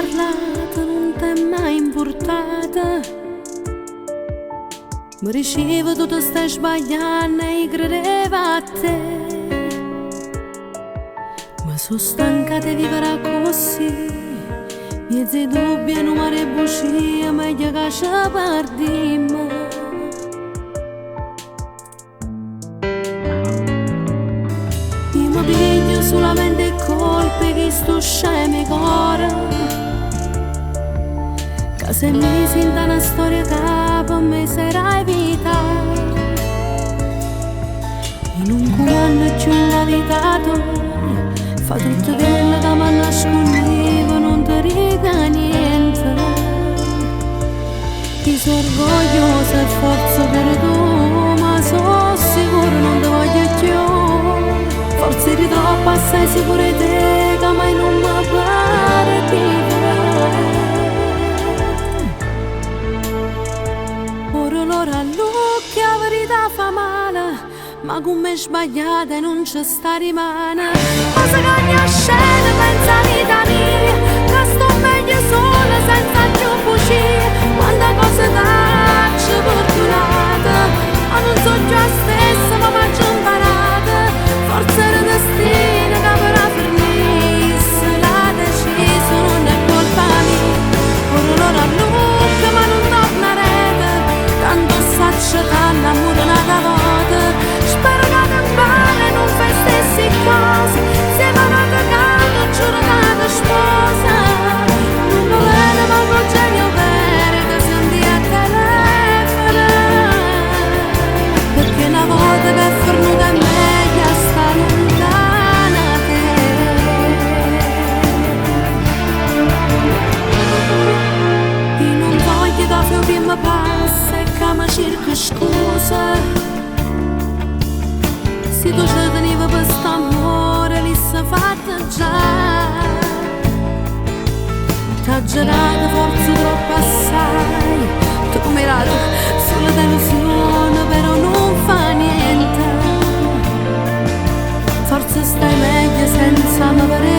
parlato, non t'è mai importata. Mi ricevo tutto stai sbagliando e credevo a te. Ma sono stanca di vivere così, miezzi dubbi e numeri e bugie, meglio che ci perdiamo. Io mi piglio solamente colpe che sto scemi cuore, che se mi sento una storia che per me sarà vita. In un comando ci ho invitato, fa tutto quello che mi nascondevo, non ti dica niente. Ti sono orgogliosa e forza per tu, ma sono sicuro non ti voglio più. Forse eri troppo assai sicura di te, che mai non mi pare di vedere. Ora l'ora all'occhio, la verità fa male, ma come è sbagliata e non ci sta rimane. Ma se cagna scena pensa a vita mia, che sto meglio sola senza più fucile. Quante cose faccio fortunata, ma non so già stessa ma faccio imparata. Forse era destino che per fermisse, la deciso non è colpa mia. Ora l'ora lucca ma non tornerete, tanto saccio che l'amore è una volta. Spero che te male non fai stessi cose, siamo una cagata, giornata sposa. Non lo vede ma col genio vero che senti a telefono, perché una volta che è fornuta è meglio sta lontana te. Io non voglio che fai prima passa e che mi cerca scusa. Se tu ci tenevi per st'amore, lì si fatta già. T'ha girato forse troppo assai, tu mirato sulla delusione, però non fa niente. Forse stai meglio senza me.